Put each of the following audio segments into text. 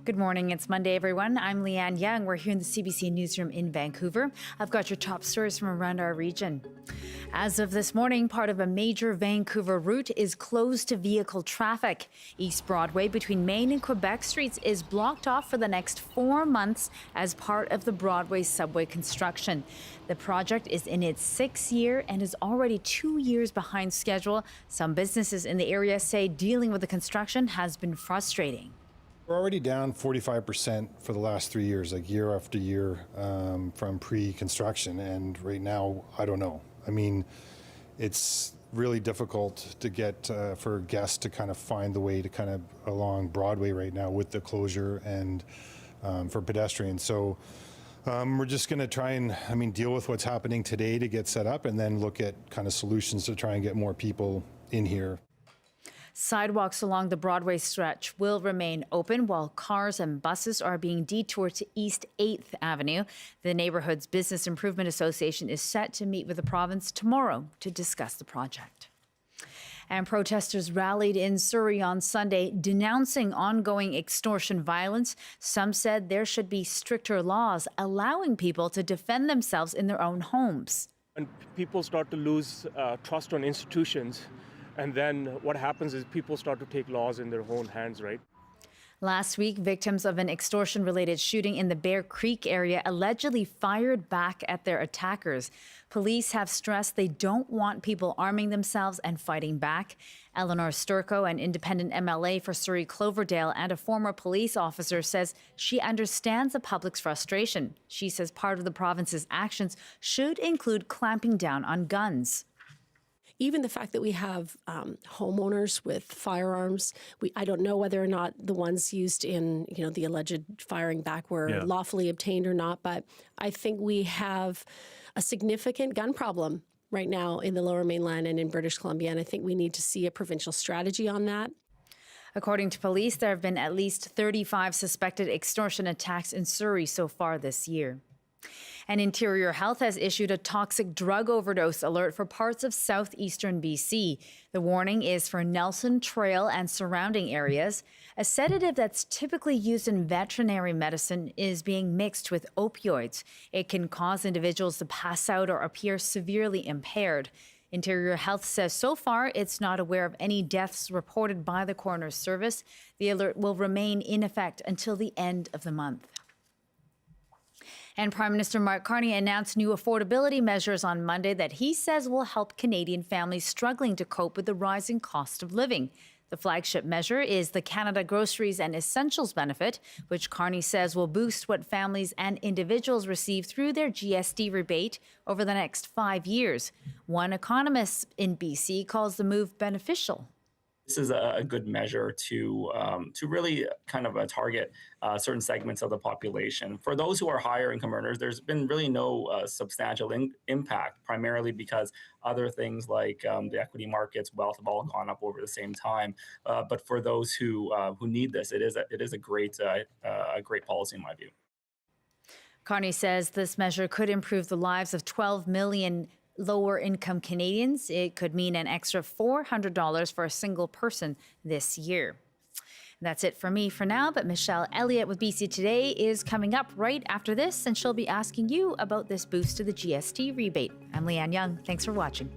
Good morning. It's Monday, everyone. I'm Leanne Young. We're here in the CBC newsroom in Vancouver. I've got your top stories from around our region. As of this morning, part of a major Vancouver route is closed to vehicle traffic. East Broadway between Main and Quebec Streets is blocked off for the next 4 months as part of the Broadway subway construction. The project is in its 6th year and is already 2 years behind schedule. Some businesses in the area say dealing with the construction has been frustrating. We're already down 45% for the last 3 years, like year after year from pre-construction. And right now, I don't know. I mean, it's really difficult to get for guests to kind of find the way to kind of along Broadway right now with the closure and for pedestrians. So we're just going to try and, deal with what's happening today to get set up and then look at kind of solutions to try and get more people in here. Sidewalks along the Broadway stretch will remain open while cars and buses are being detoured to East 8th Avenue. The neighborhood's Business Improvement Association is set to meet with the province tomorrow to discuss the project. And protesters rallied in Surrey on Sunday denouncing ongoing extortion violence. Some said there should be stricter laws allowing people to defend themselves in their own homes. When people start to lose trust on institutions, and then what happens is people start to take laws in their own hands, right? Last week, victims of an extortion-related shooting in the Bear Creek area allegedly fired back at their attackers. Police have stressed they don't want people arming themselves and fighting back. Eleanor Sturco, an independent MLA for Surrey Cloverdale and a former police officer, says she understands the public's frustration. She says part of the province's actions should include clamping down on guns. Even the fact that we have homeowners with firearms, I don't know whether or not the ones used in the alleged firing back were lawfully obtained or not, but I think we have a significant gun problem right now in the Lower Mainland and in British Columbia, and I think we need to see a provincial strategy on that. According to police, there have been at least 35 suspected extortion attacks in Surrey so far this year. And Interior Health has issued a toxic drug overdose alert for parts of southeastern BC. The warning is for Nelson Trail and surrounding areas. A sedative that's typically used in veterinary medicine is being mixed with opioids. It can cause individuals to pass out or appear severely impaired. Interior Health says so far it's not aware of any deaths reported by the coroner's service. The alert will remain in effect until the end of the month. And Prime Minister Mark Carney announced new affordability measures on Monday that he says will help Canadian families struggling to cope with the rising cost of living. The flagship measure is the Canada Groceries and Essentials benefit, which Carney says will boost what families and individuals receive through their GST rebate over the next 5 years. One economist in BC calls the move beneficial. This is a good measure to really kind of target certain segments of the population. For those who are higher income earners, there's been really no substantial impact, primarily because other things like the equity markets, wealth have all gone up over the same time. But for those who need this, it is a great policy in my view. Carney says this measure could improve the lives of 12 million lower income Canadians. It could mean an extra $400 for a single person this year. That's it for me for now, but Michelle Elliott with BC Today is coming up right after this, and she'll be asking you about this boost to the GST rebate. I'm Leanne Young. Thanks for watching.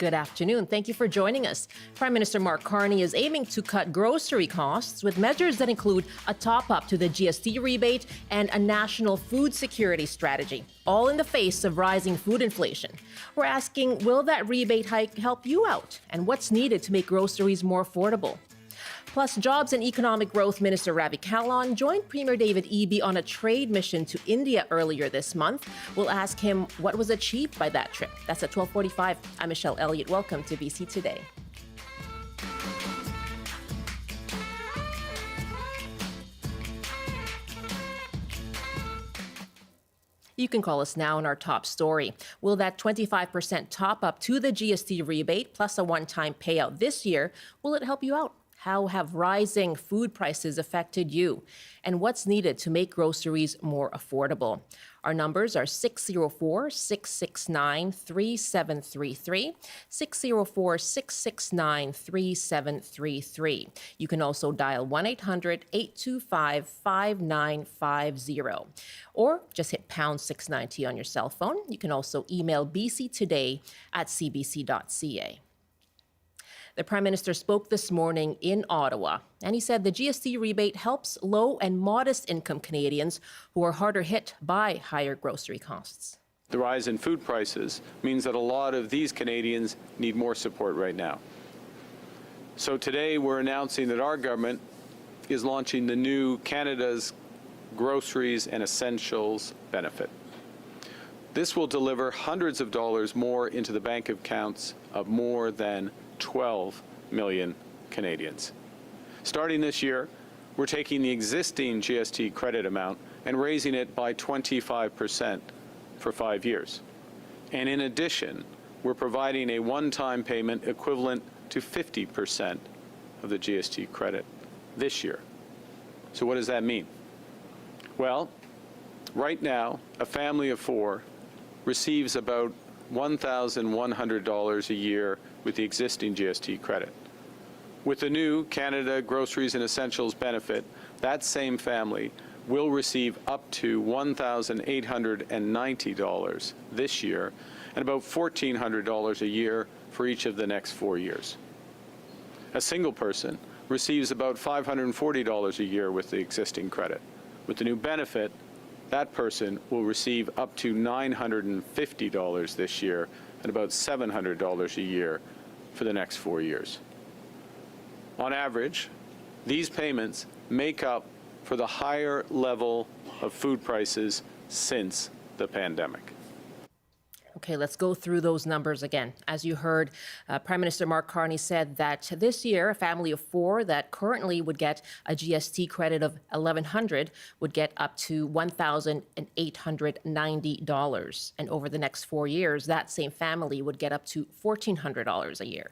Good afternoon. Thank you for joining us. Prime Minister Mark Carney is aiming to cut grocery costs with measures that include a top-up to the GST rebate and a national food security strategy, all in the face of rising food inflation. We're asking, will that rebate hike help you out? And what's needed to make groceries more affordable? Plus, Jobs and Economic Growth Minister Ravi Kahlon joined Premier David Eby on a trade mission to India earlier this month. We'll ask him what was achieved by that trip. That's at 12:45. I'm Michelle Elliott. Welcome to BC Today. You can call us now on our top story. Will that 25% top up to the GST rebate plus a one-time payout this year, will it help you out? How have rising food prices affected you? And what's needed to make groceries more affordable? Our numbers are 604-669-3733, 604-669-3733. You can also dial 1-800-825-5950. Or just hit pound 690 on your cell phone. You can also email bctoday@cbc.ca. The Prime Minister spoke this morning in Ottawa, and he said the GST rebate helps low and modest income Canadians who are harder hit by higher grocery costs. The rise in food prices means that a lot of these Canadians need more support right now. So today we're announcing that our government is launching the new Canada's Groceries and Essentials benefit. This will deliver hundreds of dollars more into the bank accounts of more than 12 million Canadians. Starting this year, we're taking the existing GST credit amount and raising it by 25% for 5 years. And in addition, we're providing a one-time payment equivalent to 50% of the GST credit this year. So what does that mean? Well, right now, a family of 4 receives about $1,100 a year with the existing GST credit. With the new Canada Groceries and Essentials benefit, that same family will receive up to $1,890 this year and about $1,400 a year for each of the next 4 years. A single person receives about $540 a year with the existing credit. With the new benefit, that person will receive up to $950 this year and about $700 a year for the next 4 years. On average, these payments make up for the higher level of food prices since the pandemic. Okay, let's go through those numbers again. As you heard, Prime Minister Mark Carney said that this year, a family of 4 that currently would get a GST credit of $1,100 would get up to $1,890. And over the next 4 years, that same family would get up to $1,400 a year.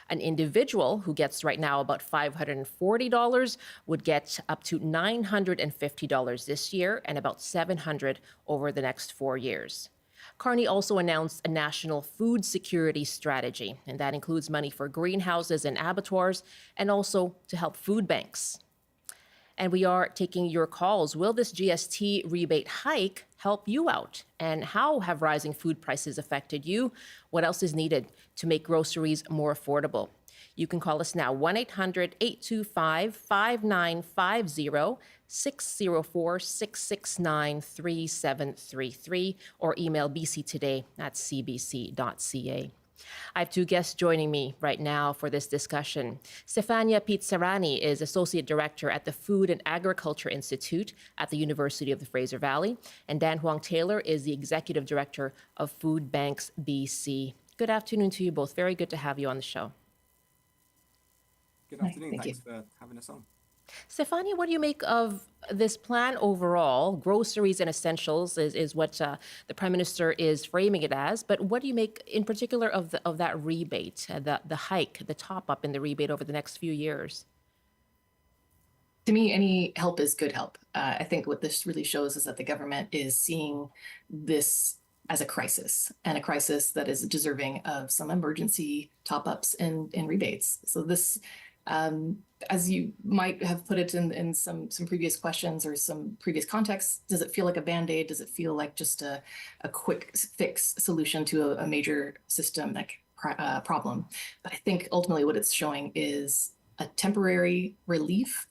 An individual who gets right now about $540 would get up to $950 this year and about $700 over the next 4 years. Carney also announced a national food security strategy, and that includes money for greenhouses and abattoirs and also to help food banks. And we are taking your calls. Will this GST rebate hike help you out? And how have rising food prices affected you? What else is needed to make groceries more affordable? You can call us now, 1-800-825-5950, 604-669-3733, or email bctoday@cbc.ca. I have 2 guests joining me right now for this discussion. Stefania Pizzarani is Associate Director at the Food and Agriculture Institute at the University of the Fraser Valley, and Dan Huang Taylor is the Executive Director of Food Banks BC. Good afternoon to you both. Very good to have you on the show. Good afternoon. Thanks for having us on. Stefania, what do you make of this plan overall? Groceries and essentials is what the Prime Minister is framing it as. But what do you make in particular of that rebate, the hike, the top up in the rebate over the next few years? To me, any help is good help. I think what this really shows is that the government is seeing this as a crisis, and a crisis that is deserving of some emergency top-ups and rebates. So this, as you might have put it in some previous questions or some previous contexts, does it feel like a Band-Aid? Does it feel like just a quick fix solution to a major systemic problem. But I think ultimately what it's showing is a temporary relief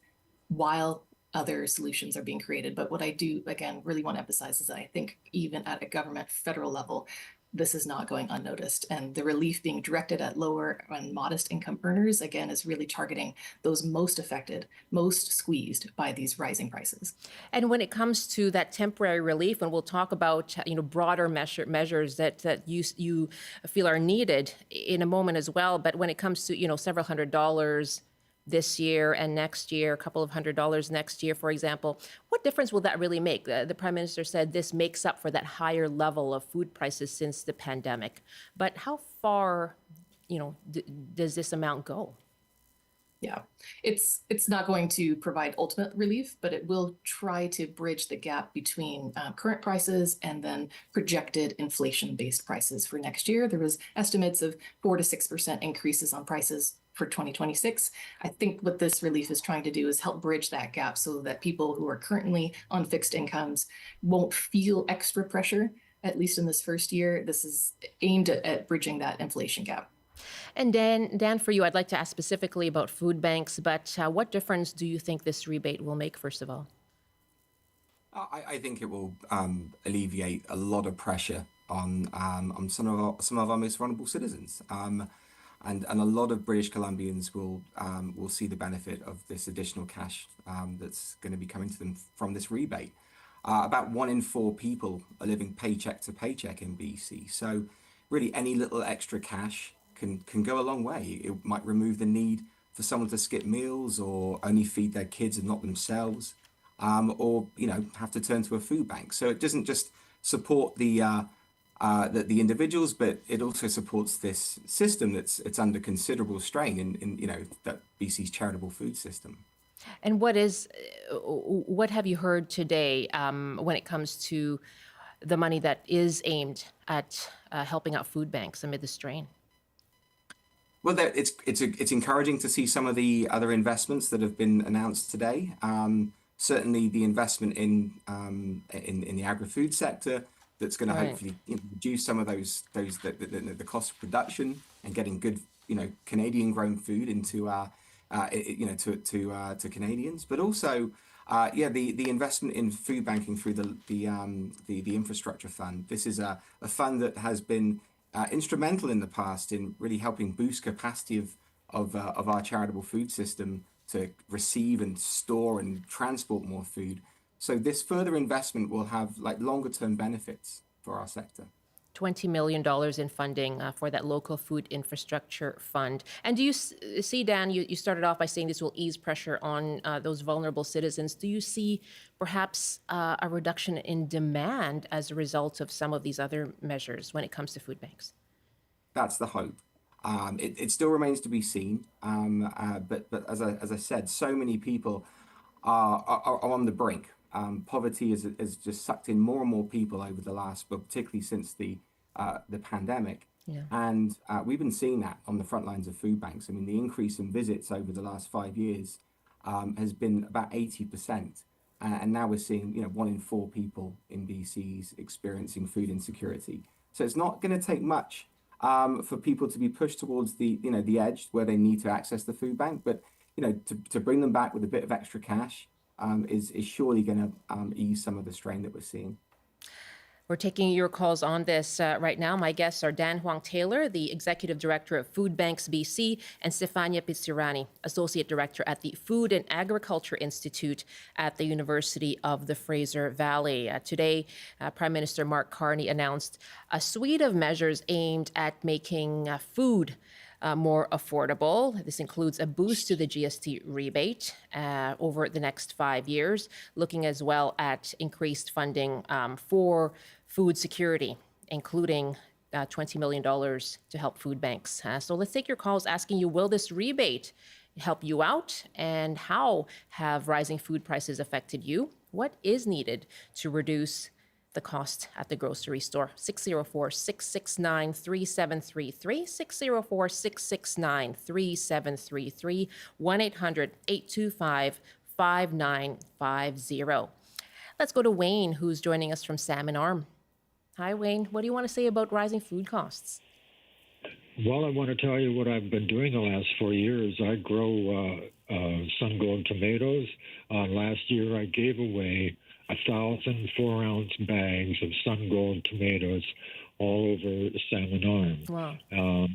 while other solutions are being created. But what I do, again, really want to emphasize is that I think even at a government federal level, this is not going unnoticed. And the relief being directed at lower and modest income earners, again, is really targeting those most affected, most squeezed by these rising prices. And when it comes to that temporary relief, and we'll talk about broader measures that you feel are needed in a moment as well. But when it comes to several $100s this year and next year, a couple of $100s next year, for example, what difference will that really make? The Prime Minister said this makes up for that higher level of food prices since the pandemic. But how far, does this amount go? Yeah, it's not going to provide ultimate relief, but it will try to bridge the gap between current prices and then projected inflation-based prices for next year. There was estimates of 4 to 6% increases on prices for 2026. I think what this relief is trying to do is help bridge that gap so that people who are currently on fixed incomes won't feel extra pressure, at least in this first year. This is aimed at bridging that inflation gap. And Dan, for you, I'd like to ask specifically about food banks, but what difference do you think this rebate will make, first of all? I think it will alleviate a lot of pressure on some of our most vulnerable citizens. And a lot of British Columbians will see the benefit of this additional cash that's going to be coming to them from this rebate. About 1 in 4 people are living paycheck to paycheck in BC. So really any little extra cash can go a long way. It might remove the need for someone to skip meals or only feed their kids and not themselves, or have to turn to a food bank. So it doesn't just support the individuals, but it also supports this system it's under considerable strain in that BC's charitable food system. And what have you heard today when it comes to the money that is aimed at helping out food banks amid the strain? Well, it's encouraging to see some of the other investments that have been announced today. Certainly, the investment in the agri-food sector that's going to hopefully reduce some of the cost of production and getting good Canadian grown food into to Canadians, but also the investment in food banking through the infrastructure fund. This is a fund that has been instrumental in the past in really helping boost capacity of our charitable food system to receive and store and transport more food. So this further investment will have longer term benefits for our sector. $20 million in funding for that local food infrastructure fund. And do you see, Dan, you started off by saying this will ease pressure on those vulnerable citizens. Do you see perhaps a reduction in demand as a result of some of these other measures when it comes to food banks? That's the hope. It still remains to be seen. But as I said, so many people are on the brink. Poverty has just sucked in more and more people over the last, but particularly since the pandemic. Yeah. And we've been seeing that on the front lines of food banks. I mean, the increase in visits over the last 5 years has been about 80%. And now we're seeing, 1 in 4 people in BC's experiencing food insecurity. So it's not going to take much for people to be pushed towards the edge where they need to access the food bank. But, to bring them back with a bit of extra cash is surely going to ease some of the strain that we're seeing. We're taking your calls on this right now. My guests are Dan Huang-Taylor, the Executive Director of Food Banks BC, and Stefania Pizzirani, Associate Director at the Food and Agriculture Institute at the University of the Fraser Valley. Today, Prime Minister Mark Carney announced a suite of measures aimed at making food more affordable. This includes a boost to the GST rebate over the next 5 years, looking as well at increased funding for food security, including $20 million to help food banks. So let's take your calls asking you, will this rebate help you out? And how have rising food prices affected you? What is needed to reduce the cost at the grocery store? 604-669-3733, 604-669-3733, 1-800-825-5950. Let's go to Wayne, who's joining us from Salmon Arm. Hi, Wayne. What do you want to say about rising food costs? Well, I want to tell you what I've been doing the last 4 years. I grow sun-grown tomatoes. Last year, I gave away 1,000 4-ounce bags of sun-grown tomatoes all over Salmon Arm. Wow.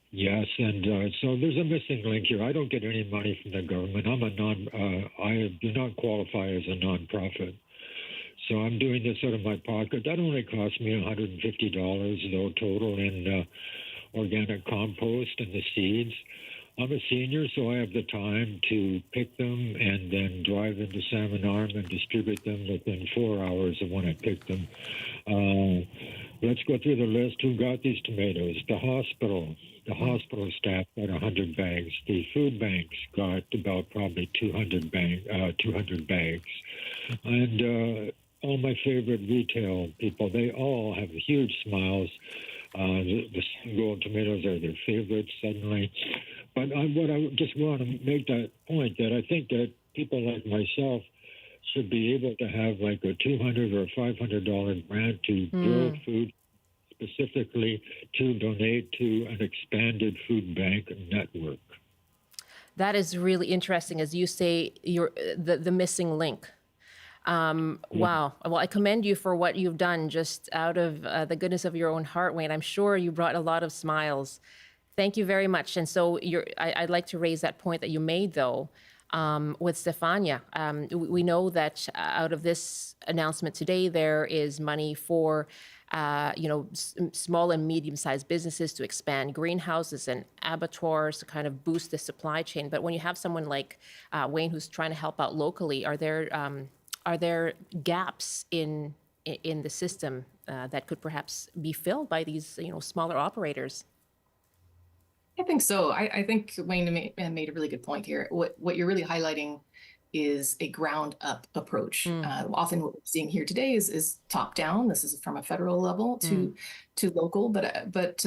Yes, and so there's a missing link here. I don't get any money from the government. I do not qualify as a nonprofit. So I'm doing this out of my pocket. That only cost me $150 though total in organic compost and the seeds. I'm a senior, so I have the time to pick them and then drive into Salmon Arm and distribute them within 4 hours of when I pick them. Let's go through the list. Who got these tomatoes? The hospital staff got 100 bags. The food banks got about probably 200 bags. And all my favorite retail people, they all have huge smiles. The sun-grown tomatoes are their favorites suddenly. But what I just want to make that point that I think that people like myself should be able to have like a $200 or $500 grant to grow food specifically to donate to an expanded food bank network. That is really interesting, as you say, the missing link. Wow. Well, I commend you for what you've done just out of the goodness of your own heart, Wayne. I'm sure you brought a lot of smiles. Thank you very much. And so I'd like to raise that point that you made, though, with Stefania. We know that out of this announcement today, there is money for small and medium-sized businesses to expand greenhouses and abattoirs to kind of boost the supply chain. But when you have someone like Wayne who's trying to help out locally, are there gaps in the system that could perhaps be filled by these smaller operators? I think so. I think Wayne made a really good point here. What you're really highlighting is a ground up approach. Often what we're seeing here today is top down. This is from a federal level to local, but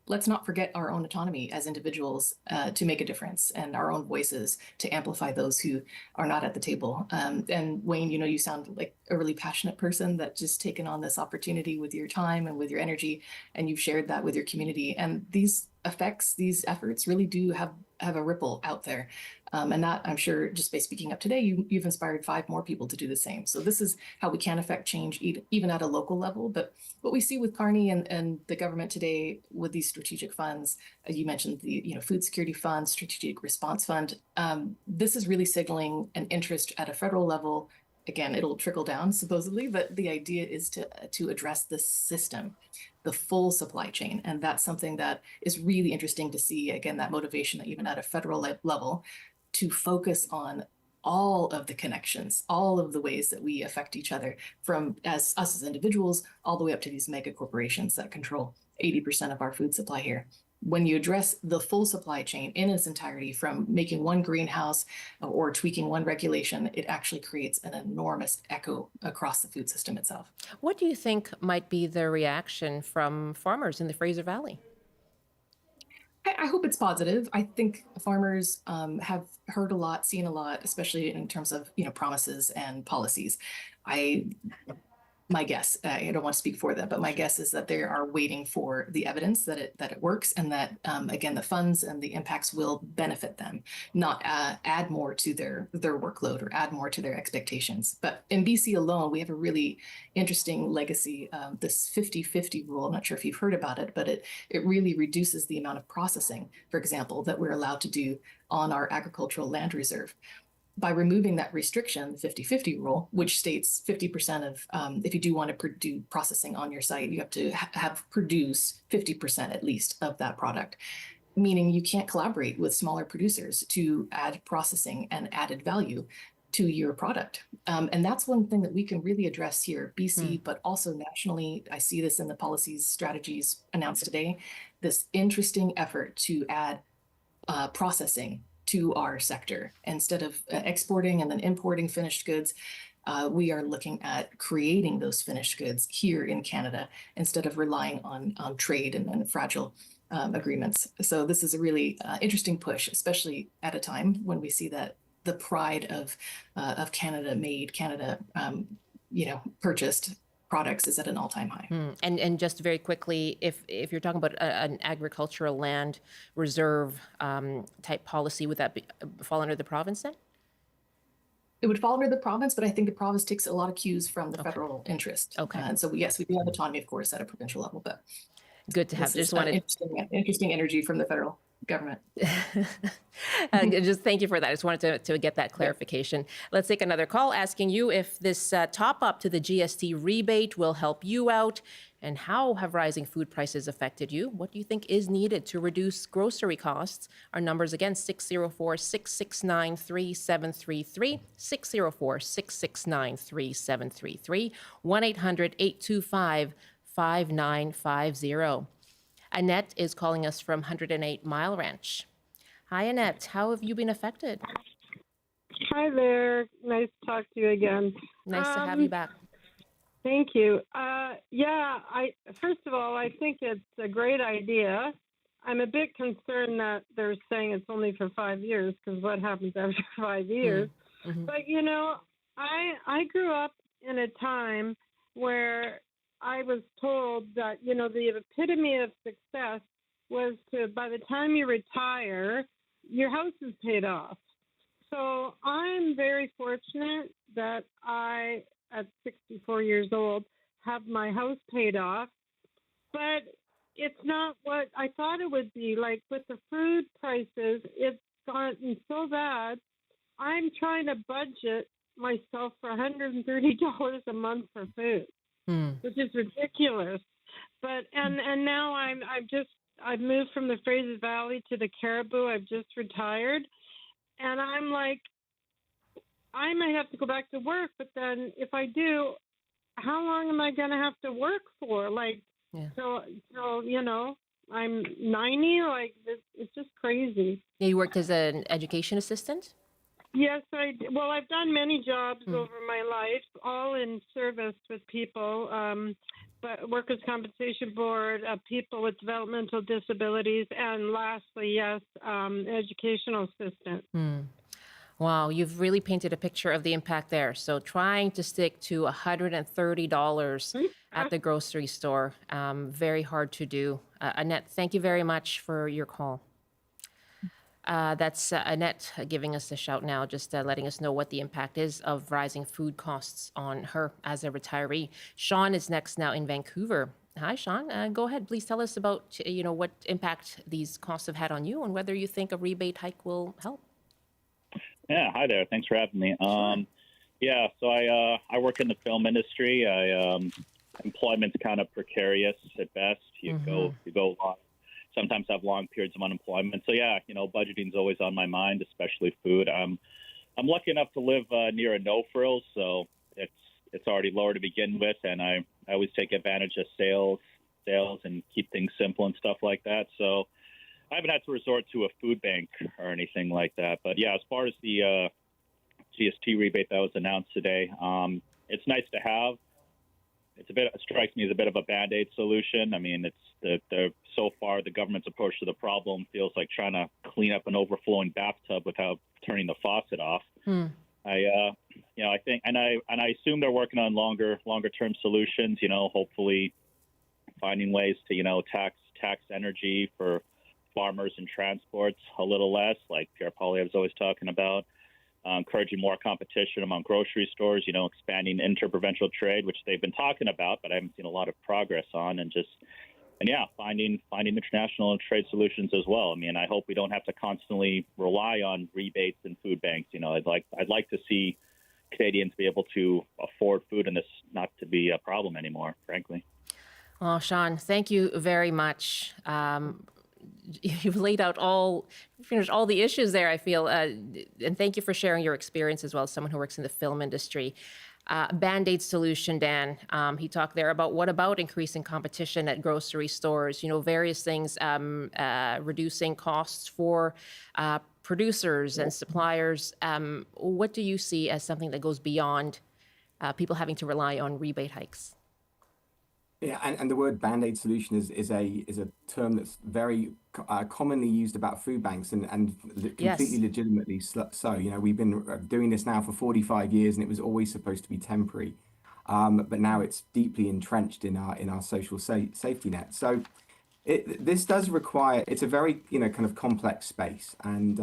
let's not forget our own autonomy as individuals to make a difference, and our own voices to amplify those who are not at the table. And Wayne, you sound like a really passionate person that just taken on this opportunity with your time and with your energy, and you've shared that with your community. And these efforts really do have a ripple out there. And that, I'm sure, just by speaking up today, you've inspired 5 more people to do the same. So this is how we can affect change even at a local level. But what we see with Carney and the government today with these strategic funds, as you mentioned, the Food Security Fund, Strategic Response Fund, this is really signaling an interest at a federal level. Again, it'll trickle down supposedly, but the idea is to address the system, the full supply chain. And that's something that is really interesting to see. Again, that motivation even at a federal level to focus on all of the connections, all of the ways that we affect each other, from us as individuals, all the way up to these mega corporations that control 80% of our food supply here. When you address the full supply chain in its entirety, from making one greenhouse or tweaking one regulation, it actually creates an enormous echo across the food system itself. What do you think might be the reaction from farmers in the Fraser Valley? I hope it's positive. I think farmers have heard a lot, seen a lot, especially in terms of promises and policies. My guess, I don't want to speak for them, but my guess is that they are waiting for the evidence that it works, and that again, the funds and the impacts will benefit them, not add more to their workload or add more to their expectations. But in BC alone, we have a really interesting legacy. This 50-50 rule, I'm not sure if you've heard about it, but it really reduces the amount of processing, for example, that we're allowed to do on our agricultural land reserve. By removing that restriction, the 50-50 rule, which states 50% of, if you do want to do processing on your site, you have to have produce 50% at least of that product, meaning you can't collaborate with smaller producers to add processing and added value to your product. And that's one thing that we can really address here, BC, but also nationally. I see this in the policies, strategies announced today, this interesting effort to add processing to our sector. Instead of exporting and then importing finished goods, we are looking at creating those finished goods here in Canada instead of relying on trade and fragile agreements. So this is a really interesting push, especially at a time when we see that the pride of Canada made, Canada purchased products is at an all-time high. And just very quickly, if you're talking about an agricultural land reserve type policy, would that fall under the province then? It would fall under the province, but I think the province takes a lot of cues from the federal interest. Okay. And so yes, we do have autonomy, of course, at a provincial level, but good to have. this Just is wanted interesting energy from the federal government. just thank you for that. I just wanted to get that clarification. Let's take another call asking you if this top up to the GST rebate will help you out, and how have rising food prices affected you? What do you think is needed to reduce grocery costs? Our numbers again, 604-669-3733, 604-669-3733, 1-800-825-5950. Annette is calling us from 108 Mile Ranch. Hi, Annette. How have you been affected? Hi there. Nice to talk to you again. Nice to have you back. Thank you. First of all, I think it's a great idea. I'm a bit concerned that they're saying it's only for 5 years, because what happens after 5 years? Mm-hmm. But, I grew up in a time where I was told that, the epitome of success was to, by the time you retire, your house is paid off. So I'm very fortunate that I, at 64 years old, have my house paid off. But it's not what I thought it would be. Like with the food prices, it's gotten so bad. I'm trying to budget myself for $130 a month for food, which is ridiculous. But and now I've moved from the Fraser Valley to the Caribou. I've just retired, and I'm like, I might have to go back to work. But then if I do, how long am I going to have to work for? Like, so I'm 90. Like, it's just crazy. Yeah, you worked as an education assistant? Yes, I've done many jobs over my life, all in service with people, but Workers' Compensation Board, people with developmental disabilities, and lastly, yes, educational assistant. Wow, you've really painted a picture of the impact there. So trying to stick to $130 at the grocery store, very hard to do. Annette, thank you very much for your call. That's Annette giving us a shout now, just letting us know what the impact is of rising food costs on her as a retiree. Sean is next now in Vancouver. Hi, Sean. Go ahead. Please tell us about what impact these costs have had on you and whether you think a rebate hike will help. Yeah, hi there. Thanks for having me. So I work in the film industry. Employment's kind of precarious at best. You go long. Sometimes have long periods of unemployment. So budgeting's always on my mind, especially food. I'm lucky enough to live near a no frills, so it's already lower to begin with, and I always take advantage of sales and keep things simple and stuff like that. So I haven't had to resort to a food bank or anything like that. But yeah, as far as the GST rebate that was announced today, it's nice to have. It strikes me as a bit of a Band-Aid solution. I mean, so far the government's approach to the problem feels like trying to clean up an overflowing bathtub without turning the faucet off. I think, and I assume they're working on longer term solutions. Hopefully finding ways to tax energy for farmers and transports a little less, like Pierre Poilievre is always talking about. Encouraging more competition among grocery stores, expanding interprovincial trade, which they've been talking about, but I haven't seen a lot of progress on, and finding international trade solutions as well. I mean, I hope we don't have to constantly rely on rebates and food banks. I'd like to see Canadians be able to afford food and this not to be a problem anymore, frankly. Well, Sean, thank you very much. You've laid out all the issues there, I feel. And thank you for sharing your experience as well as someone who works in the film industry. Band-Aid solution, Dan. He talked there about what about increasing competition at grocery stores, various things, reducing costs for producers and suppliers. What do you see as something that goes beyond people having to rely on rebate hikes? Yeah, and the word Band-Aid solution is a term that's very commonly used about food banks and completely legitimately so. We've been doing this now for 45 years, and it was always supposed to be temporary. but now it's deeply entrenched in our social safety net. So this does require, it's a very, kind of complex space. And,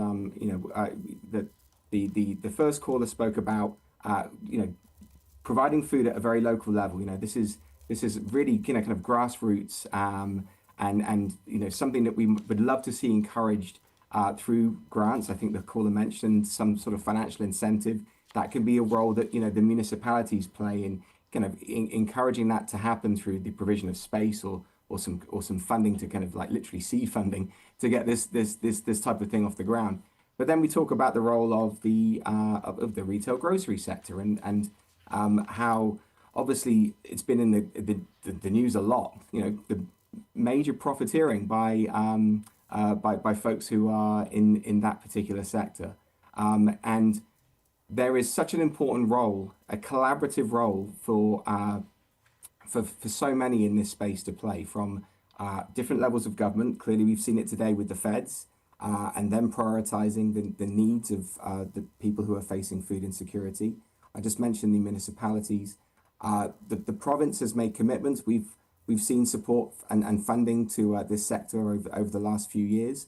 the first caller spoke about, providing food at a very local level. This is really, kind of grassroots, and something that we would love to see encouraged through grants. I think the caller mentioned some sort of financial incentive. That can be a role that, the municipalities play in kind of encouraging that to happen through the provision of space or some funding to kind of like literally seed funding to get this type of thing off the ground. But then we talk about the role of the retail grocery sector and how obviously it's been in the news a lot. The major profiteering by folks who are in that particular sector, and there is such an important role, a collaborative role for so many in this space to play from different levels of government. Clearly, we've seen it today with the feds, and them prioritizing the needs of the people who are facing food insecurity. I just mentioned the municipalities. The province has made commitments. We've seen support and funding to this sector over the last few years.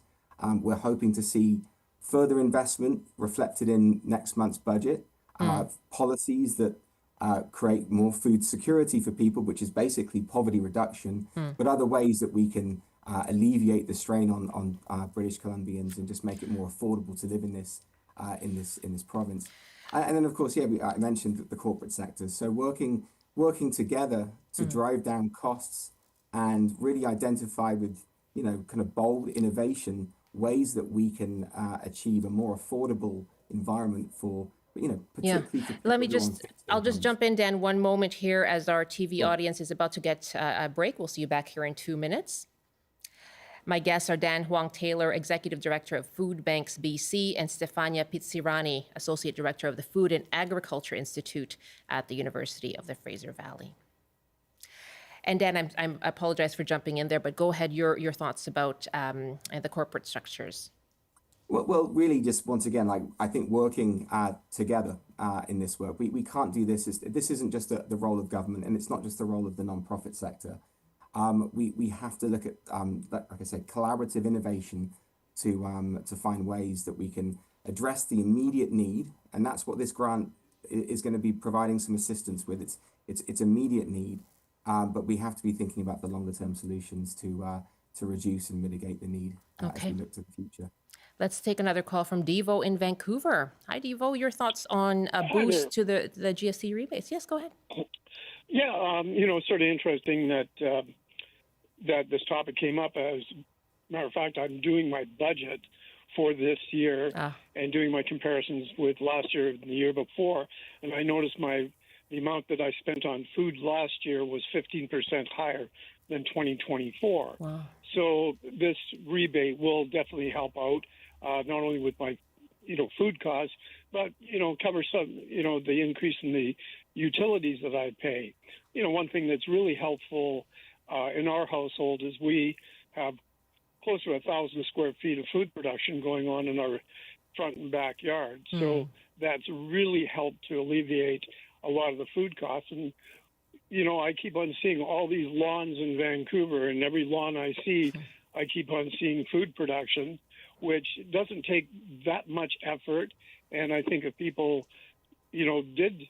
We're hoping to see further investment reflected in next month's budget, policies that create more food security for people, which is basically poverty reduction, but other ways that we can alleviate the strain on British Columbians and just make it more affordable to live in this province. And then, of course, I mentioned the corporate sectors. So working together to drive down costs and really identify with, kind of bold innovation ways that we can achieve a more affordable environment for, particularly for people I'll just jump in, Dan, one moment here as our TV audience is about to get a break. We'll see you back here in 2 minutes. My guests are Dan Huang-Taylor, Executive Director of Food Banks BC, and Stefania Pizzirani, Associate Director of the Food and Agriculture Institute at the University of the Fraser Valley. And Dan, I apologize for jumping in there, but go ahead, your thoughts about the corporate structures. Well, really, just once again, I think working together in this work, we can't do this. This isn't just the role of government, and it's not just the role of the nonprofit sector. We have to look at, like I said, collaborative innovation to find ways that we can address the immediate need, and that's what this grant is going to be providing some assistance with. It's immediate need, but we have to be thinking about the longer term solutions to reduce and mitigate the need as we look to the future. Let's take another call from Devo in Vancouver. Hi, Devo. Your thoughts on a boost to the GST rebates? Yes, go ahead. Yeah, sort of interesting that that this topic came up. As a matter of fact, I'm doing my budget for this year and doing my comparisons with last year and the year before, and I noticed the amount that I spent on food last year was 15% higher than 2024. Wow. So this rebate will definitely help out, not only with my, food costs, but, cover some, the increase in the utilities that I pay. One thing that's really helpful in our household is we have close to 1,000 square feet of food production going on in our front and backyard. So that's really helped to alleviate a lot of the food costs. And, I keep on seeing all these lawns in Vancouver, and every lawn I see, I keep on seeing food production, which doesn't take that much effort. And I think if people, did,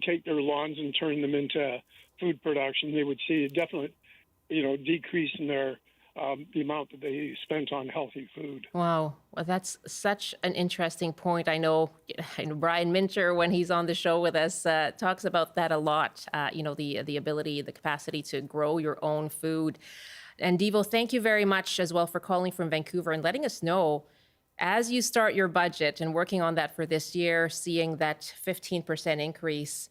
take their lawns and turn them into food production, they would see a definite, decrease in their the amount that they spent on healthy food. Wow. Well, that's such an interesting point. I know Brian Mincher, when he's on the show with us, talks about that a lot, the ability, the capacity to grow your own food. And Devo, thank you very much as well for calling from Vancouver and letting us know, as you start your budget and working on that for this year, seeing that 15% increase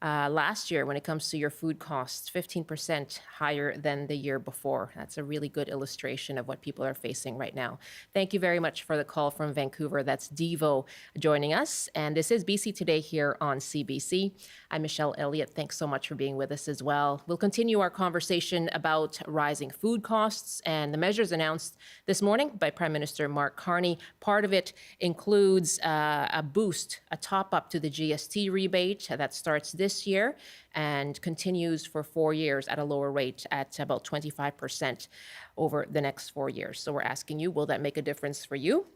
last year when it comes to your food costs, 15% higher than the year before. That's a really good illustration of what people are facing right now. Thank you very much for the call from Vancouver. That's Devo joining us. And this is BC Today here on CBC. I'm Michelle Elliott. Thanks so much for being with us as well. We'll continue our conversation about rising food costs and the measures announced this morning by Prime Minister Mark Carney. Part of it includes a boost, a top up to the GST rebate that starts this this year and continues for 4 years at a lower rate at about 25% over the next 4 years. So we're asking you, will that make a difference for you?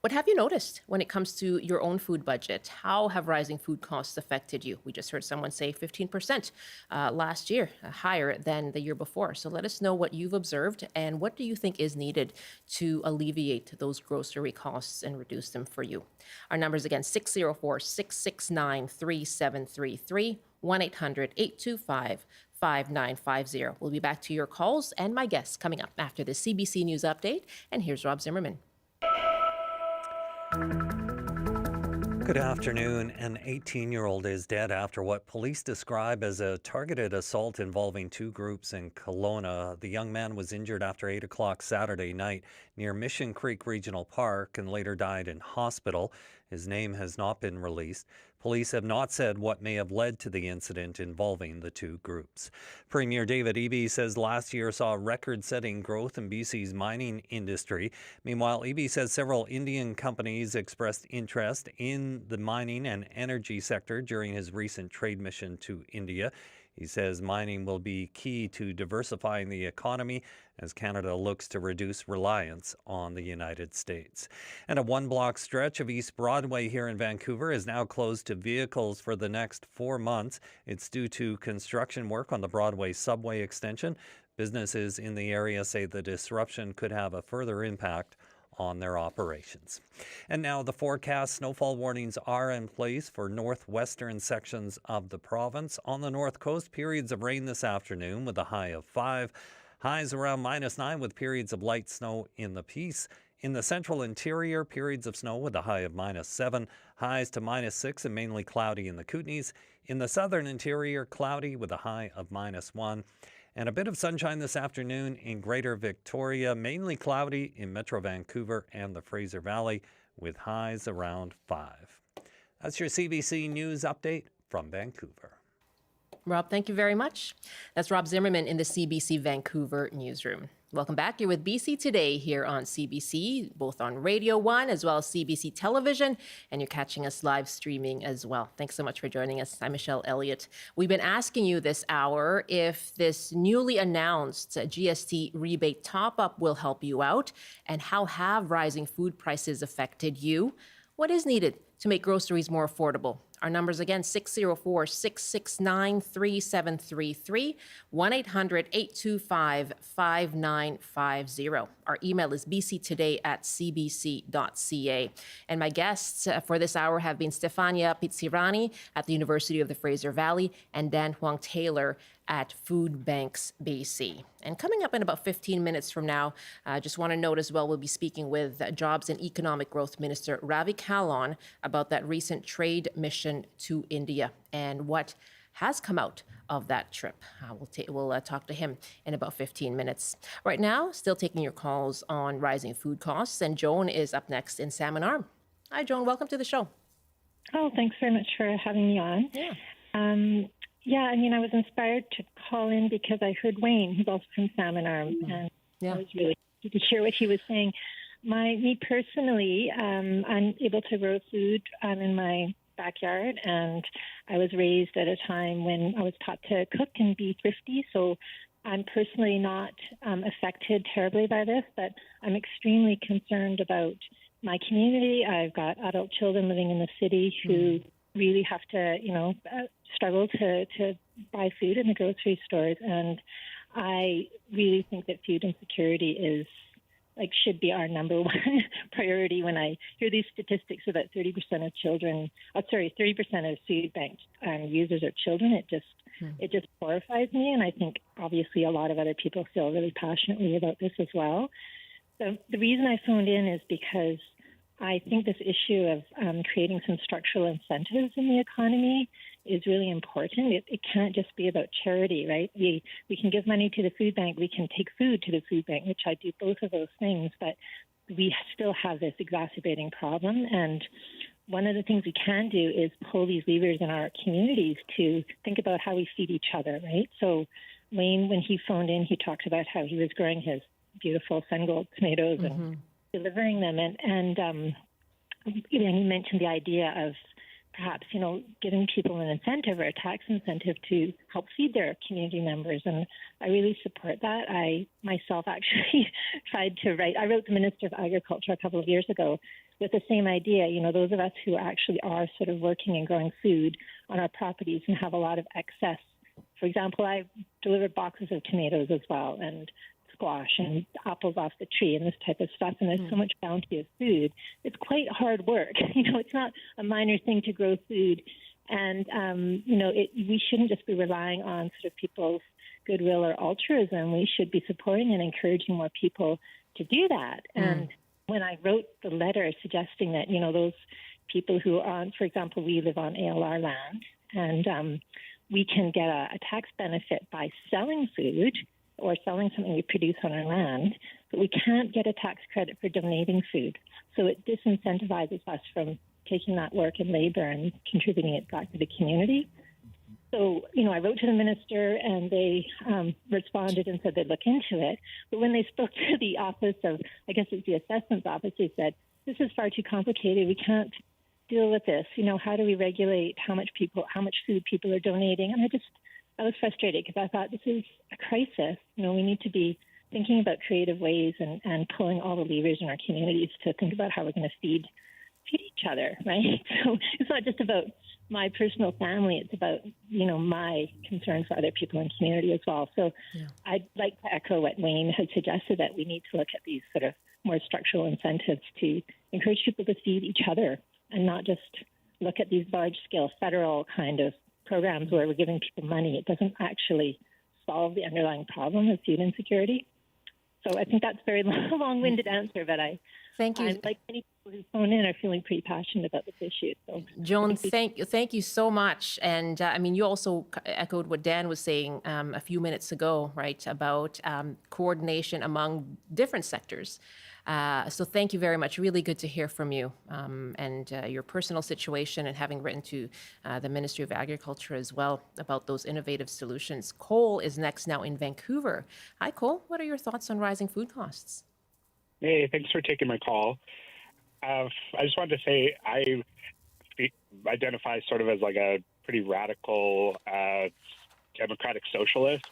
What have you noticed when it comes to your own food budget? How have rising food costs affected you? We just heard someone say 15% last year, higher than the year before. So let us know what you've observed and what do you think is needed to alleviate those grocery costs and reduce them for you. Our numbers again, 604-669-3733, 1-800-825-5950. We'll be back to your calls and my guests coming up after the CBC News Update. And here's Rob Zimmerman. Good afternoon. An 18-year-old is dead after what police describe as a targeted assault involving two groups in Kelowna. The young man was injured after 8 o'clock Saturday night near Mission Creek Regional Park and later died in hospital. His name has not been released. Police have not said what may have led to the incident involving the two groups. Premier David Eby says last year saw record-setting growth in BC's mining industry. Meanwhile, Eby says several Indian companies expressed interest in the mining and energy sector during his recent trade mission to India. He says mining will be key to diversifying the economy as Canada looks to reduce reliance on the United States. And a one-block stretch of East Broadway here in Vancouver is now closed to vehicles for the next 4 months. It's due to construction work on the Broadway subway extension. Businesses in the area say the disruption could have a further impact on their operations. And now the forecast. Snowfall warnings are in place for northwestern sections of the province. On the north coast, periods of rain this afternoon with a high of 5. Highs around -9 with periods of light snow in the Peace. In the central interior, periods of snow with a high of -7. Highs to -6 and mainly cloudy in the Kootenays. In the southern interior, cloudy with a high of -1. And a bit of sunshine this afternoon in Greater Victoria, mainly cloudy in Metro Vancouver and the Fraser Valley with highs around 5. That's your CBC News Update from Vancouver. Rob, thank you very much. That's Rob Zimmerman in the CBC Vancouver newsroom. Welcome back. You're with BC Today here on CBC, both on Radio 1 as well as CBC Television, and you're catching us live streaming as well. Thanks so much for joining us. I'm Michelle Elliott. We've been asking you this hour if this newly announced GST rebate top-up will help you out, and how have rising food prices affected you? What is needed to make groceries more affordable? Our numbers again, 604-669-3733, 1-800-825-5950. Our email is bctoday@cbc.ca. And my guests for this hour have been Stefania Pizzirani at the University of the Fraser Valley and Dan Huang Taylor at Food Banks BC. And coming up in about 15 minutes from now, I just want to note as well, we'll be speaking with Jobs and Economic Growth Minister Ravi Kahlon about that recent trade mission to India and what has come out of that trip. We'll talk to him in about 15 minutes. Right now, still taking your calls on rising food costs, and Joan is up next in Salmon Arm. Hi, Joan. Welcome to the show. Oh, thanks very much for having me on. Yeah. I was inspired to call in because I heard Wayne, who's also from Salmon Arm, and I was really happy to hear what he was saying. Me personally, I'm able to grow food in my backyard, and I was raised at a time when I was taught to cook and be thrifty, so I'm personally not affected terribly by this, but I'm extremely concerned about my community. I've got adult children living in the city who really have to, struggle to buy food in the grocery stores. And I really think that food insecurity should be our number one priority. When I hear these statistics about 30% of children, 30% of food bank users are children, it just horrifies me. And I think obviously a lot of other people feel really passionately about this as well. So the reason I phoned in is because I think this issue of creating some structural incentives in the economy is really important. It can't just be about charity, right? We can give money to the food bank, we can take food to the food bank, which I do both of those things, but we still have this exacerbating problem. And one of the things we can do is pull these levers in our communities to think about how we feed each other, right? So Wayne, when he phoned in, he talked about how he was growing his beautiful sun-gold tomatoes and delivering them. And he mentioned the idea of perhaps, giving people an incentive or a tax incentive to help feed their community members. And I really support that. I myself actually I wrote the Minister of Agriculture a couple of years ago with the same idea. Those of us who actually are sort of working and growing food on our properties and have a lot of excess. For example, I deliver boxes of tomatoes as well, and squash and apples off the tree and this type of stuff. And there's so much bounty of food. It's quite hard work. It's not a minor thing to grow food. And, we shouldn't just be relying on sort of people's goodwill or altruism. We should be supporting and encouraging more people to do that. And when I wrote the letter suggesting that, those people who are on, for example, we live on ALR land, and we can get a tax benefit by selling food or selling something we produce on our land, but we can't get a tax credit for donating food. So it disincentivizes us from taking that work and labor and contributing it back to the community. So, I wrote to the minister, and they responded and said they'd look into it. But when they spoke to the office of, I guess it's the assessment's office, they said, this is far too complicated. We can't deal with this. How do we regulate how much food people are donating? And I was frustrated because I thought this is a crisis. We need to be thinking about creative ways and pulling all the levers in our communities to think about how we're going to feed each other, right? So it's not just about my personal family. It's about, my concern for other people in the community as well. So I'd like to echo what Wayne had suggested, that we need to look at these sort of more structural incentives to encourage people to feed each other and not just look at these large-scale federal kind of programs where we're giving people money. It doesn't actually solve the underlying problem of food insecurity. So I think that's a very long-winded answer, but thank you. Like many people who phone in, are feeling pretty passionate about this issue. So, Joan, thank you so much. And you also echoed what Dan was saying a few minutes ago, right, about coordination among different sectors. So thank you very much. Really good to hear from you and your personal situation, and having written to the Ministry of Agriculture as well about those innovative solutions. Cole is next now in Vancouver. Hi, Cole. What are your thoughts on rising food costs? Hey, thanks for taking my call. I just wanted to say I identify sort of as like a pretty radical democratic socialist,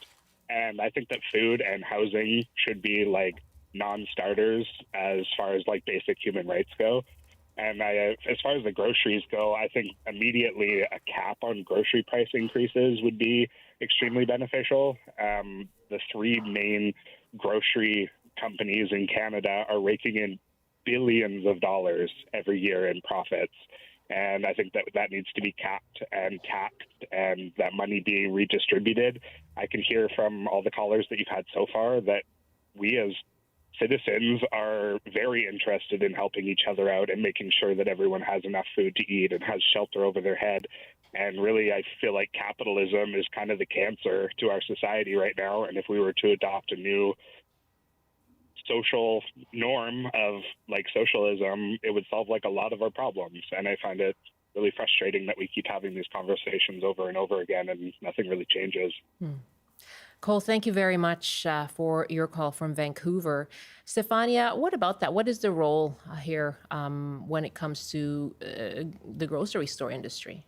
and I think that food and housing should be like non-starters as far as like basic human rights go. And as far as the groceries go, I think immediately a cap on grocery price increases would be extremely beneficial. The three main grocery companies in Canada are raking in billions of dollars every year in profits. And I think that needs to be capped and taxed, and that money being redistributed. I can hear from all the callers that you've had so far that we as citizens are very interested in helping each other out and making sure that everyone has enough food to eat and has shelter over their head. And really, I feel like capitalism is kind of the cancer to our society right now. And if we were to adopt a new social norm of like socialism, it would solve like a lot of our problems. And I find it really frustrating that we keep having these conversations over and over again and nothing really changes. Cole, thank you very much for your call from Vancouver. Stefania, what about that? What is the role here when it comes to the grocery store industry?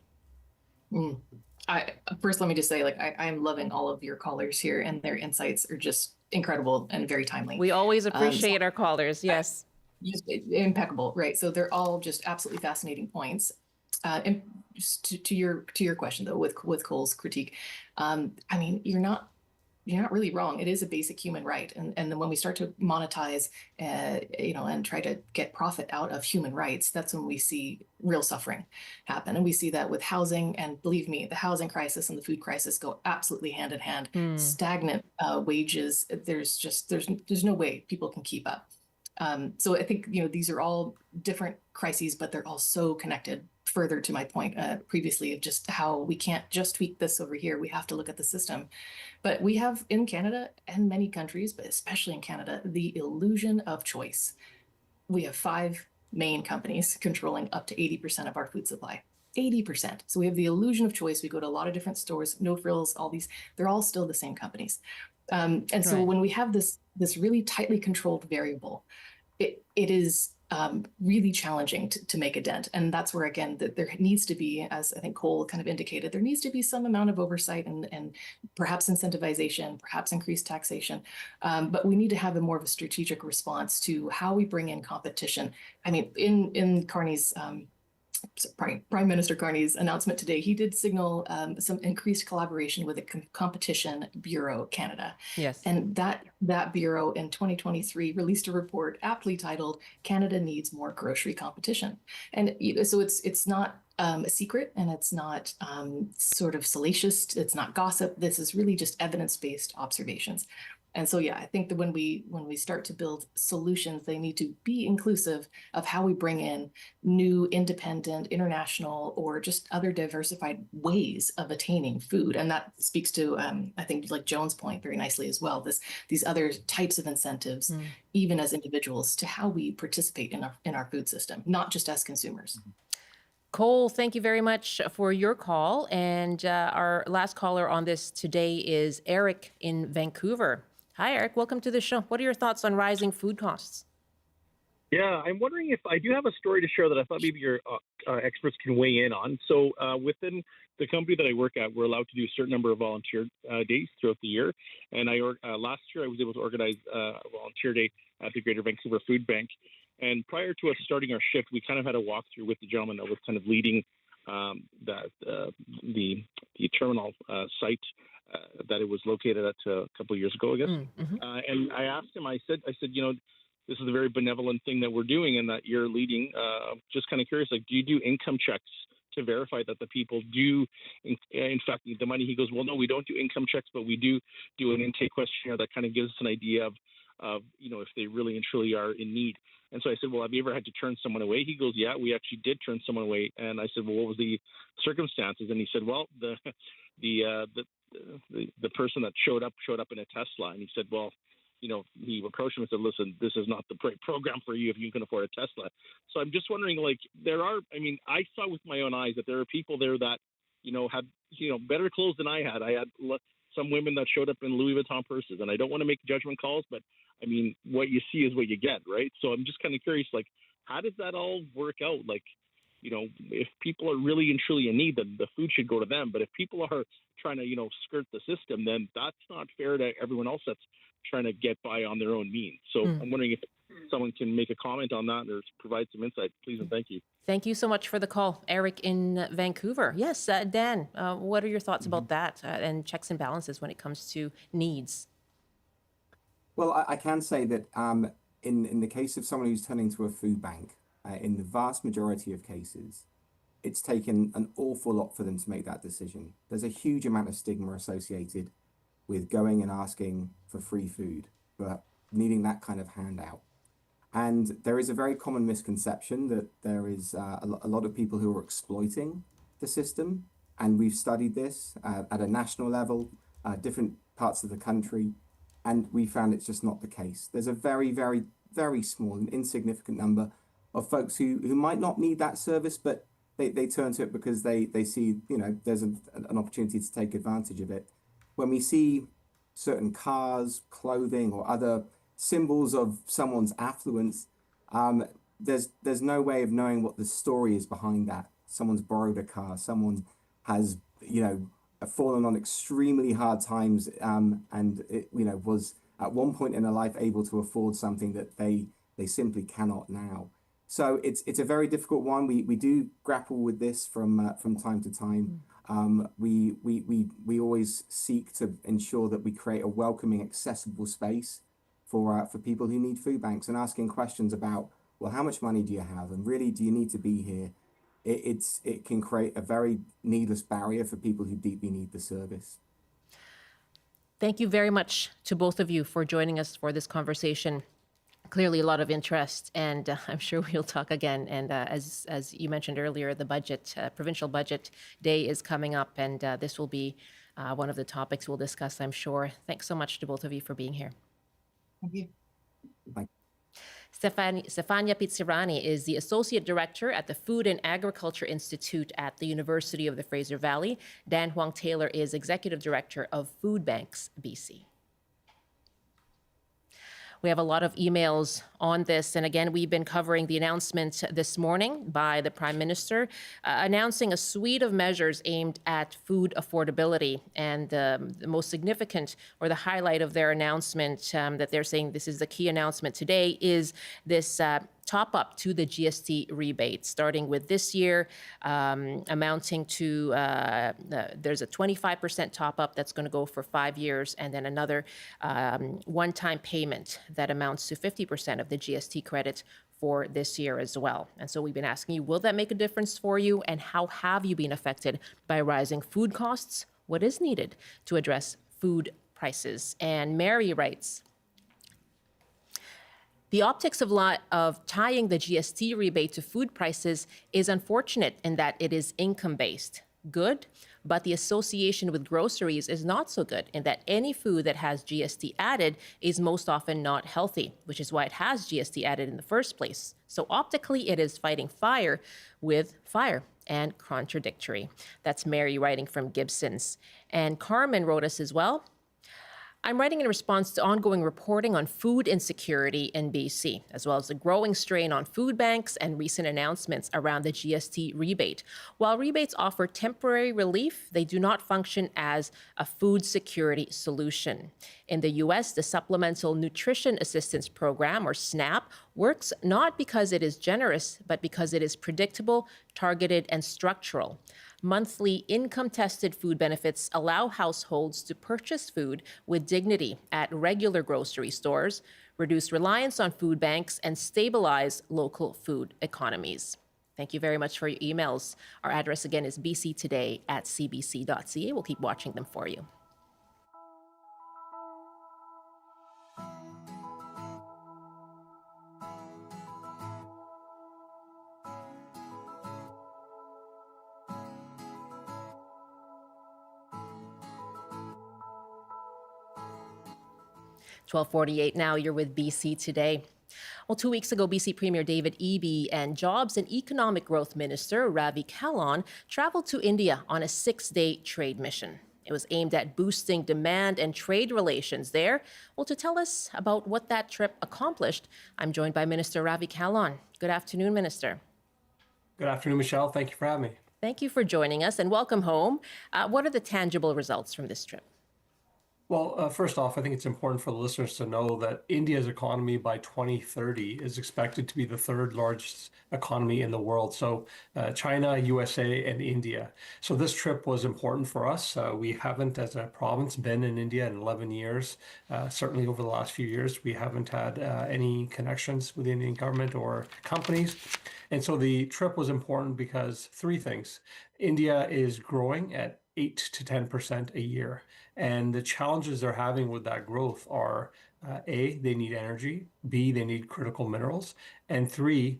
First, let me just say, I'm loving all of your callers here, and their insights are just incredible and very timely. We always appreciate our callers. Yes. Just impeccable, right? So they're all just absolutely fascinating points. And to your question though, with Cole's critique, I mean, you're not really wrong. It is a basic human right. And then when we start to monetize, and try to get profit out of human rights, that's when we see real suffering happen. And we see that with housing. And believe me, the housing crisis and the food crisis go absolutely hand in hand. Stagnant wages. There's no way people can keep up. So I think, these are all different crises, but they're all so connected. Further to my point previously of just how we can't just tweak this over here. We have to look at the system. But we have in Canada and many countries, but especially in Canada, the illusion of choice. We have 5 main companies controlling up to 80% of our food supply. 80%. So we have the illusion of choice. We go to a lot of different stores, No Frills, all these, they're all still the same companies. And so when we have this really tightly controlled variable, it is really challenging to make a dent. And that's where, again, there needs to be, as I think Cole kind of indicated, there needs to be some amount of oversight and perhaps incentivization, perhaps increased taxation. But we need to have a more of a strategic response to how we bring in competition. I mean, in Carney's Prime Minister Carney's announcement today, he did signal some increased collaboration with the Competition Bureau Canada. Yes. And that bureau in 2023 released a report aptly titled "Canada Needs More Grocery Competition." And so it's not a secret, and it's not sort of salacious. It's not gossip. This is really just evidence-based observations. And so, yeah, I think that when we start to build solutions, they need to be inclusive of how we bring in new, independent, international, or just other diversified ways of attaining food. And that speaks to, I think, like Joan's point very nicely as well, these other types of incentives, even as individuals, to how we participate in our food system, not just as consumers. Cole, thank you very much for your call. And our last caller on this today is Eric in Vancouver. Hi, Eric. Welcome to the show. What are your thoughts on rising food costs? Yeah, I'm wondering if I do have a story to share that I thought maybe your experts can weigh in on. So within the company that I work at, we're allowed to do a certain number of volunteer days throughout the year. And last year I was able to organize a volunteer day at the Greater Vancouver Food Bank. And prior to us starting our shift, we kind of had a walkthrough with the gentleman that was kind of leading the terminal site that it was located at a couple of years ago, I guess. And I asked him, I said, you know, this is a very benevolent thing that we're doing and that you're leading. Just kind of curious, like, do you do income checks to verify that the people do, in fact, need the money? He goes, well, no, we don't do income checks, but we do an intake questionnaire that kind of gives us an idea of, you know, if they really and truly are in need. And so I said, well, have you ever had to turn someone away? He goes, yeah, we actually did turn someone away. And I said, well, what was the circumstances? And he said, well, the person that showed up in a Tesla. And he said, well, you know, he approached him and said, listen, this is not the right program for you if you can afford a Tesla. So I'm just wondering, like, I saw with my own eyes that there are people there that, you know, had, you know, better clothes than I had. I had some women that showed up in Louis Vuitton purses, and I don't want to make judgment calls, but I mean, what you see is what you get, right? So I'm just kind of curious, like, how does that all work out? Like, you know, if people are really and truly in need, then the food should go to them. But if people are trying to, you know, skirt the system, then that's not fair to everyone else that's trying to get by on their own means. So I'm wondering if someone can make a comment on that or provide some insight, please, and thank you. Thank you so much for the call, Eric in Vancouver. Yes, Dan, what are your thoughts about that and checks and balances when it comes to needs? Well, I can say that in the case of someone who's turning to a food bank, in the vast majority of cases, it's taken an awful lot for them to make that decision. There's a huge amount of stigma associated with going and asking for free food, but needing that kind of handout. And there is a very common misconception that there is a lot of people who are exploiting the system. And we've studied this at a national level, different parts of the country, and we found it's just not the case. There's a very, very, very small and insignificant number of folks who might not need that service, but they turn to it because they see, you know, there's an opportunity to take advantage of it. When we see certain cars, clothing, or other symbols of someone's affluence, there's no way of knowing what the story is behind that. Someone's borrowed a car, someone has, you know, fallen on extremely hard times, and it, you know, was at one point in their life able to afford something that they simply cannot now. So it's a very difficult one. We do grapple with this from time to time. We always seek to ensure that we create a welcoming, accessible space for people who need food banks, and asking questions about, well, how much money do you have, and really, do you need to be here? It can create a very needless barrier for people who deeply need the service. Thank you very much to both of you for joining us for this conversation. Clearly a lot of interest, and I'm sure we'll talk again. And as you mentioned earlier, the provincial budget day is coming up, and this will be one of the topics we'll discuss, I'm sure. Thanks so much to both of you for being here. Thank you. Bye. Stefania Pizzirani is the Associate Director at the Food and Agriculture Institute at the University of the Fraser Valley. Dan Huang Taylor is Executive Director of Food Banks BC. We have a lot of emails on this. And again, we've been covering the announcement this morning by the Prime Minister, announcing a suite of measures aimed at food affordability. And the most significant, or the highlight of their announcement, that they're saying this is the key announcement today, is this top up to the GST rebate, starting with this year, amounting to, there's a 25% top up that's going to go for 5 years, and then another one-time payment that amounts to 50% of the GST credit for this year as well. And so we've been asking you, will that make a difference for you? And how have you been affected by rising food costs? What is needed to address food prices? And Mary writes, the optics of tying the GST rebate to food prices is unfortunate in that it is income-based. Good, but the association with groceries is not so good in that any food that has GST added is most often not healthy, which is why it has GST added in the first place. So optically, it is fighting fire with fire and contradictory. That's Mary writing from Gibson's. And Carmen wrote us as well. I'm writing in response to ongoing reporting on food insecurity in BC, as well as the growing strain on food banks and recent announcements around the GST rebate. While rebates offer temporary relief, they do not function as a food security solution. In the U.S., the Supplemental Nutrition Assistance Program, or SNAP, works not because it is generous, but because it is predictable, targeted, and structural. Monthly income-tested food benefits allow households to purchase food with dignity at regular grocery stores, reduce reliance on food banks, and stabilize local food economies. Thank you very much for your emails. Our address again is bctoday@cbc.ca. We'll keep watching them for you. .48 now, you're with BC Today. Well, 2 weeks ago, BC Premier David Eby and Jobs and Economic Growth Minister Ravi Kahlon traveled to India on a 6-day trade mission. It was aimed at boosting demand and trade relations there. Well, to tell us about what that trip accomplished, I'm joined by Minister Ravi Kahlon. Good afternoon, Minister. Good afternoon, Michelle. Thank you for having me. Thank you for joining us and welcome home. What are the tangible results from this trip? Well, first off, I think it's important for the listeners to know that India's economy by 2030 is expected to be the third largest economy in the world. So China, USA, and India. So this trip was important for us. We haven't, as a province, been in India in 11 years. Certainly over the last few years, we haven't had any connections with the Indian government or companies. And so the trip was important because 3 things. India is growing at 8 to 10% a year. And the challenges they're having with that growth are, A, they need energy, B, they need critical minerals, and 3,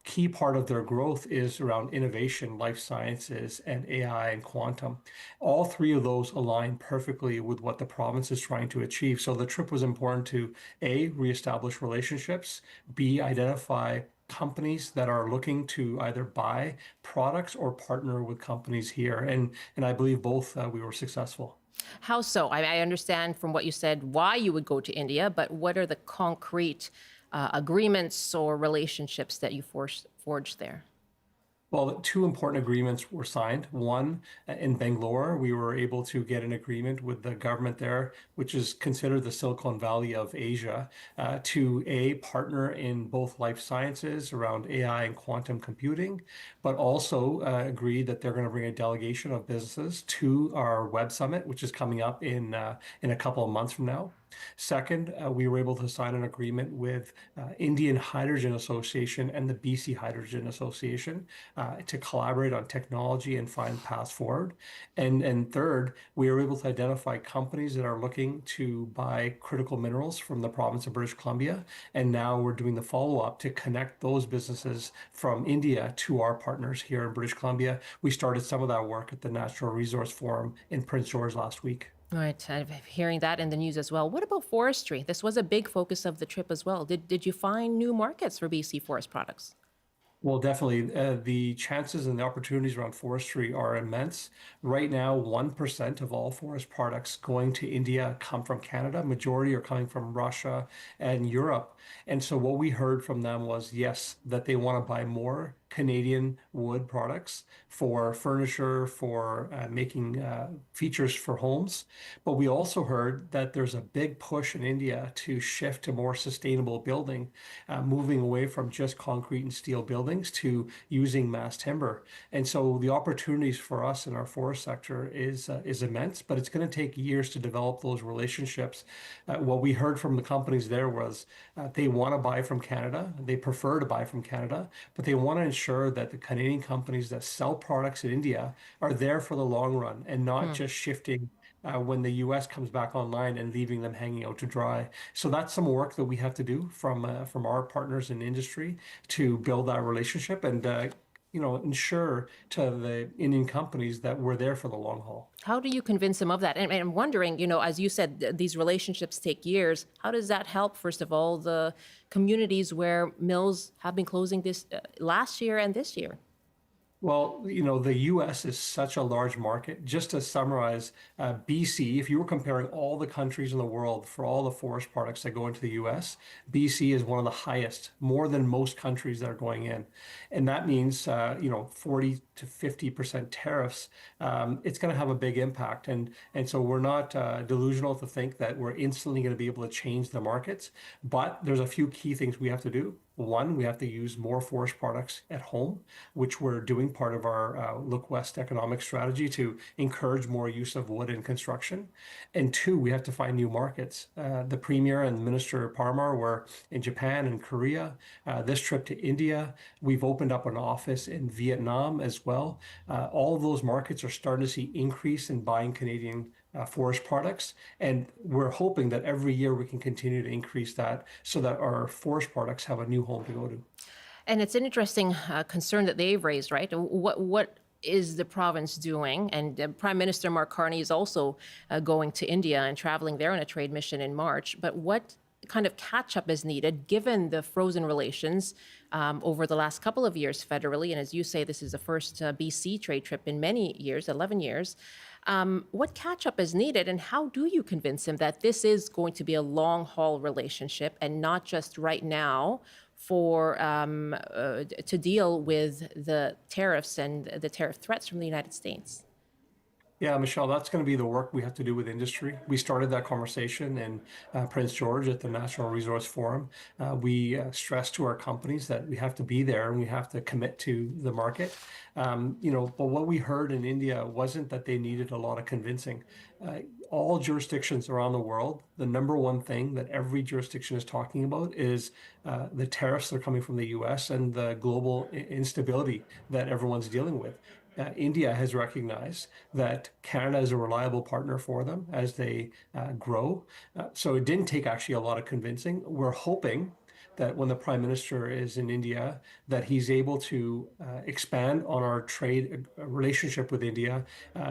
key part of their growth is around innovation, life sciences, and AI and quantum. All 3 of those align perfectly with what the province is trying to achieve. So the trip was important to, A, reestablish relationships, B, identify companies that are looking to either buy products or partner with companies here. And I believe both we were successful. How so? I understand from what you said why you would go to India, but what are the concrete agreements or relationships that you forged there? Well, 2 important agreements were signed. One, in Bangalore, we were able to get an agreement with the government there, which is considered the Silicon Valley of Asia, to A, partner in both life sciences around AI and quantum computing, but also agreed that they're going to bring a delegation of businesses to our Web Summit, which is coming up in a couple of months from now. Second, we were able to sign an agreement with Indian Hydrogen Association and the BC Hydrogen Association to collaborate on technology and find paths forward. And third, we were able to identify companies that are looking to buy critical minerals from the province of British Columbia. And now we're doing the follow-up to connect those businesses from India to our partners here in British Columbia. We started some of that work at the Natural Resource Forum in Prince George last week. Right, I'm hearing that in the news as well. What about forestry? This was a big focus of the trip as well. Did you find new markets for BC forest products? Well, definitely. The chances and the opportunities around forestry are immense. Right now, 1% of all forest products going to India come from Canada. Majority are coming from Russia and Europe. And so what we heard from them was, yes, that they want to buy more Canadian wood products for furniture, for making features for homes. But we also heard that there's a big push in India to shift to more sustainable building, moving away from just concrete and steel buildings to using mass timber. And so the opportunities for us in our forest sector is immense, but it's going to take years to develop those relationships. What we heard from the companies there was they want to buy from Canada. They prefer to buy from Canada, but they want to ensure that the Canadian companies that sell products in India are there for the long run and not just shifting when the U.S. comes back online and leaving them hanging out to dry. So that's some work that we have to do from our partners in industry to build that relationship and ensure to the Indian companies that we're there for the long haul. How do you convince them of that? And I'm wondering, as you said, these relationships take years. How does that help, first of all, the communities where mills have been closing this last year and this year? Well, the U.S. is such a large market. Just to summarize, BC, if you were comparing all the countries in the world for all the forest products that go into the U.S., BC is one of the highest, more than most countries that are going in. And that means, 40 to 50% tariffs. It's going to have a big impact. And so we're not delusional to think that we're instantly going to be able to change the markets. But there's a few key things we have to do. One, we have to use more forest products at home, which we're doing part of our Look West economic strategy to encourage more use of wood in construction. And two, we have to find new markets. The Premier and Minister Parmar were in Japan and Korea. This trip to India, we've opened up an office in Vietnam as well. All of those markets are starting to see increase in buying Canadian forest products. And we're hoping that every year we can continue to increase that so that our forest products have a new home to go to. And it's an interesting concern that they've raised, right? What is the province doing? And Prime Minister Mark Carney is also going to India and traveling there on a trade mission in March. But what kind of catch-up is needed given the frozen relations over the last couple of years federally? And as you say, this is the first BC trade trip in many years, 11 years. What catch-up is needed, and how do you convince him that this is going to be a long-haul relationship and not just right now for to deal with the tariffs and the tariff threats from the United States? Yeah, Michelle, that's going to be the work we have to do with industry. We started that conversation in Prince George at the National Resource Forum. We stressed to our companies that we have to be there and we have to commit to the market. But what we heard in India wasn't that they needed a lot of convincing. All jurisdictions around the world, the number one thing that every jurisdiction is talking about is the tariffs that are coming from the U.S. and the global instability that everyone's dealing with. India has recognized that Canada is a reliable partner for them as they grow. So it didn't take actually a lot of convincing. We're hoping that when the Prime Minister is in India, that he's able to expand on our trade relationship with India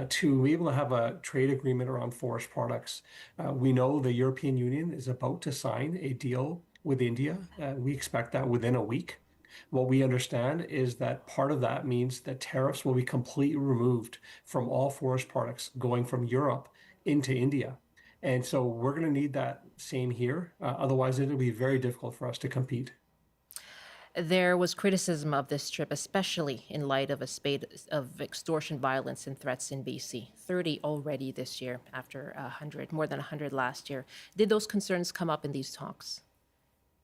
to be able to have a trade agreement around forest products. We know the European Union is about to sign a deal with India. We expect that within a week. What we understand is that part of that means that tariffs will be completely removed from all forest products going from Europe into India. And so we're going to need that same here. Otherwise, it'll be very difficult for us to compete. There was criticism of this trip, especially in light of a spate of extortion, violence, and threats in BC. 30 already this year after 100, more than 100 last year. Did those concerns come up in these talks?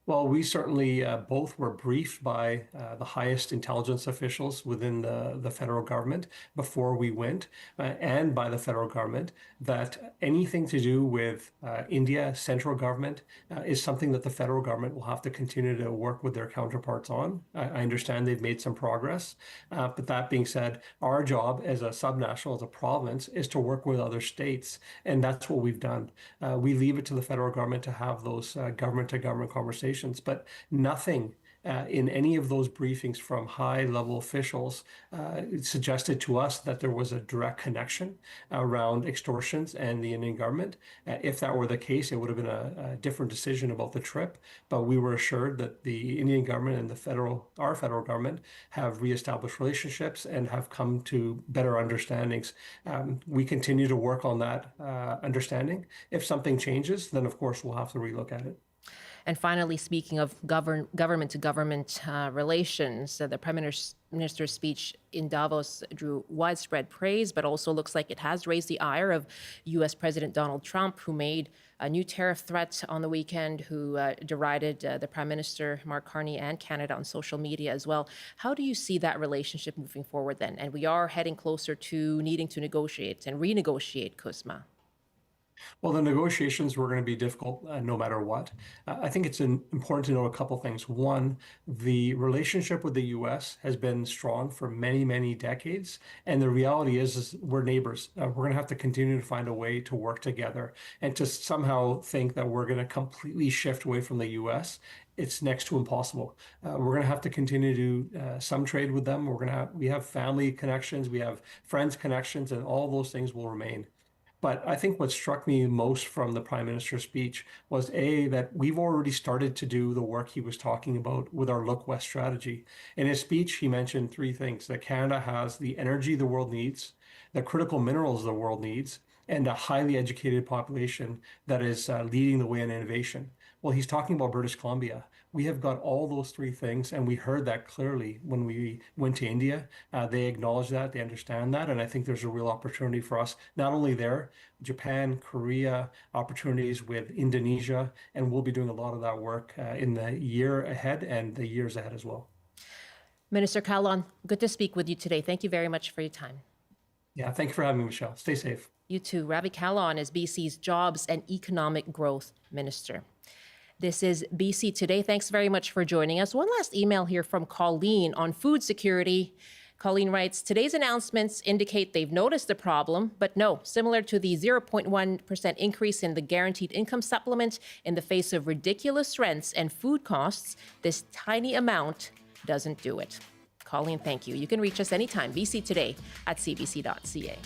Well, we certainly both were briefed by the highest intelligence officials within the federal government before we went, and by the federal government, that anything to do with India, central government, is something that the federal government will have to continue to work with their counterparts on. I understand they've made some progress, but that being said, our job as a subnational, as a province, is to work with other states, and that's what we've done. We leave it to the federal government to have those government-to-government conversations. But nothing in any of those briefings from high-level officials, it suggested to us that there was a direct connection around extortions and the Indian government. If that were the case, it would have been a different decision about the trip. But we were assured that the Indian government and our federal government have reestablished relationships and have come to better understandings. We continue to work on that understanding. If something changes, then of course we'll have to relook at it. And finally, speaking of government-to-government relations, the Prime Minister's speech in Davos drew widespread praise, but also looks like it has raised the ire of U.S. President Donald Trump, who made a new tariff threat on the weekend, who derided the Prime Minister, Mark Carney, and Canada on social media as well. How do you see that relationship moving forward then? And we are heading closer to needing to negotiate and renegotiate CUSMA. Well, the negotiations were going to be difficult no matter what. I think it's important to know a couple things. One, the relationship with the U.S. has been strong for many, many decades. And the reality is we're neighbors. We're going to have to continue to find a way to work together. And to somehow think that we're going to completely shift away from the U.S., it's next to impossible. We're going to have to continue to do some trade with them. We have family connections, we have friends connections, and all those things will remain. But I think what struck me most from the Prime Minister's speech was, that we've already started to do the work he was talking about with our Look West strategy. In his speech, he mentioned three things: that Canada has the energy the world needs, the critical minerals the world needs, and a highly educated population that is leading the way in innovation. Well, he's talking about British Columbia. We have got all those three things, and we heard that clearly when we went to India. They acknowledge that, they understand that, and I think there's a real opportunity for us, not only there, Japan, Korea, opportunities with Indonesia, and we'll be doing a lot of that work in the year ahead and the years ahead as well. Minister Kahlon, good to speak with you today. Thank you very much for your time. Yeah, thank you for having me, Michelle. Stay safe. You too. Ravi Kahlon is BC's Jobs and Economic Growth Minister. This is BC Today. Thanks very much for joining us. One last email here from Colleen on food security. Colleen writes, today's announcements indicate they've noticed the problem, but no, similar to the 0.1% increase in the guaranteed income supplement in the face of ridiculous rents and food costs, this tiny amount doesn't do it. Colleen, thank you. You can reach us anytime, BC Today at cbc.ca.